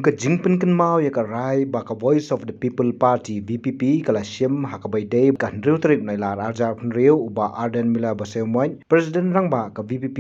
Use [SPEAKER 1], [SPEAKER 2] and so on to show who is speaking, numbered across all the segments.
[SPEAKER 1] ka jingpen kan mau ya ka rai ba ka Voice of the People Party VPP kala siem hakabai dei ka hendreu trip nai lar arjar phunreu uba Ardent mila basemoin President rangba ka VPP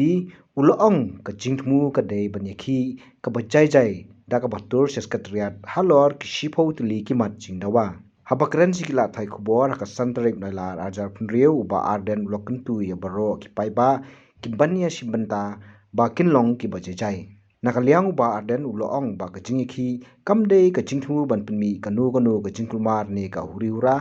[SPEAKER 1] uloong ka jingtmu ka dei banyakhi ka bajai jai da ka batur Secretariat Halor ki shipho tli ki mat Jingdawa habakren sikila thai khubor ka santrip nai lar arjar phunreu uba Ardent lokentu ya baro ki paiba ki banya simbanta ba kinlong ki bajai jai nakaliang uba Ardent uloong ba ka jingikhi kamde ka jingthu ban Pynmih kanu ka jingkulmar ni ka Huri Hura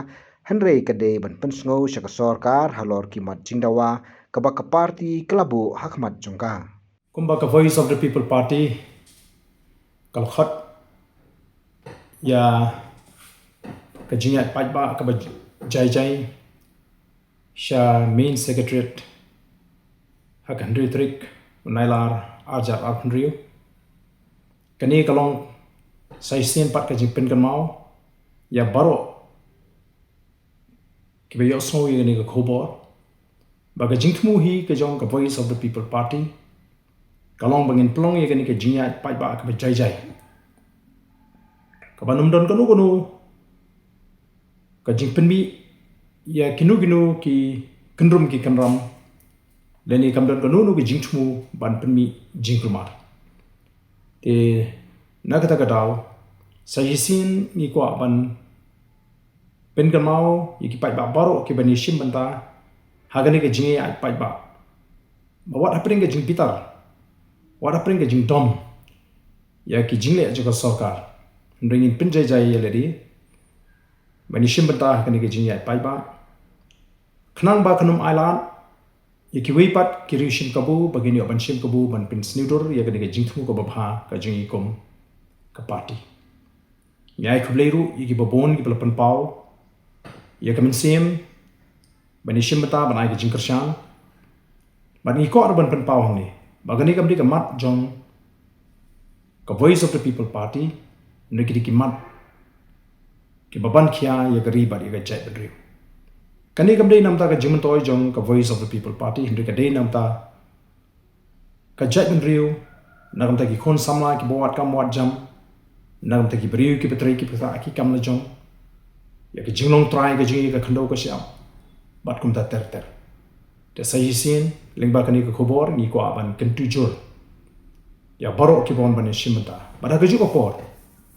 [SPEAKER 1] henre ka de ban pensngo shaka sarkar Halor ki mat Jingdawa ka ba ka party klabu hakmat jongka
[SPEAKER 2] kumba ka Voice of the People Party kalkhat ya ka jingat pajba ka ba jai sha main secretariat hakan trik nailar ajar arpnriu kani kalong saisian pat ka jingpen kan mau ya baro ki be yosno ye ni ka khobor ba ka jingthmu hi ka jong ka Voice of the People Party kalong bangin plong ye ni ka jingat pat ba ka jai ka banum don kanu ka jingpen mi ya kinu ki kendrum ki kanram leni kamdon kanu ki jingthmu ban Pynmih jingkulmar te nakata ka daw sahisin ni ko ban pen kan mau yiki pai ba baro ki bani shim banta hagani ka jingi ai pai ba what happening ka jing pitar what happening ka jing dom ya ki jingle aja ka sarkar ringin pinjai jai yeledi bani shim banta hagani ka jingi ai pai ba khnang ba khanum island yiki weipat ki rishim kabu bagini ban shim kabu ban pin snudor ya ka jingthmu ko babha ka jingi kom ka party nyai khubleiru yiki babon ki pelapan pau ya kamen sim bani shimata banai ki jingkershan bani ko ban pen pau ni bagani kamdi ka mat jong ka Voice of the People Party niki ki mat ki baban khia ya gari bari ka jai badri kani kamdi namta ka jimentoy jong ka Voice of the People Party hindi ka dei namta ka jai badri nagamta ki khon samla ki bawat kam wat jam nang taki beriu ki petri ki peta ki kam la jong ya ki jinglong try ka jingi ka khando ka siam bat kum ta ter te sahisin lingba kani ka khobor ni ko aban kentu jur ya baro ki bon ban shimta bada ka juko por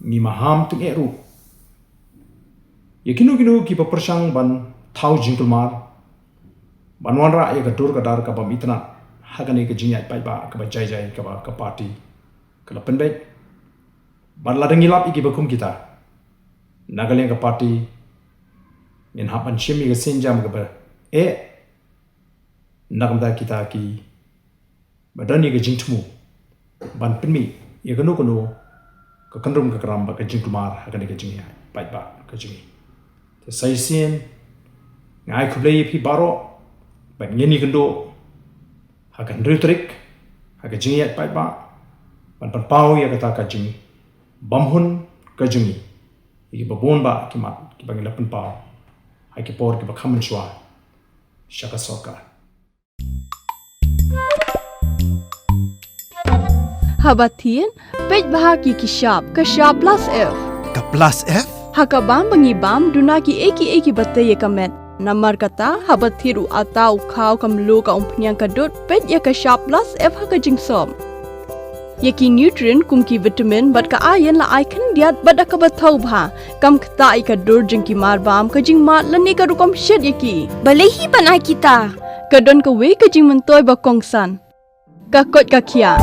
[SPEAKER 2] ni maham tung eru ya kinu ki papersang ban thau jingkulmar banwanra ya ka dur ka dar ka bam itna hagani ka jingai pai ba ka ba jai ka party ka la pendek Badladang ilap iki bakum kita. Nagaling ka party in hapan shimi ka sinjam ka ba. Nagamda kita ki badani ka jingtmu. Ban Pynmih ya kanu ka kandrum ka karam ba ka jingkumar hakani ka jingya. Pai ba ka jingi. Te saisien ngai kublei pi baro ban ngeni kando hakan rutrik haka jingya pai ba. Ban pau ya kata ka jingi. Bamhun ka jungi iki babon ba ki mat ki bangin lapan pau hai ki por ki ba khaman shwa shaka sarkar
[SPEAKER 3] habatin pej baha ki kishap ka sharp plus f
[SPEAKER 4] ka plus f
[SPEAKER 3] haka bam bangi bam duna ki eki batte ye kamet namar kata habathiru atau khau kam lo ka umpnyang ka dot pej ya ka sharp plus f haka jingsom yaki nutrient kum ki vitamin bat ka iron la icon diat bada ka bathau bha kam khta ai ka dur jing ki mar bam ka jing mat lani ka rukom shed yaki balehi banai kita ka don ka we ka jing mentoy ba kongsan ka kot ka khia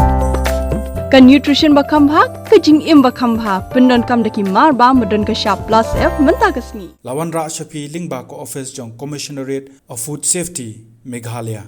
[SPEAKER 3] ka nutrition ba kham bha ka jing im ba kham bha pendon kam daki mar bam madon ka sharp plus f menta kasni
[SPEAKER 4] lawan ra shapi lingba ko office jong Commissionerate of Food Safety Meghalaya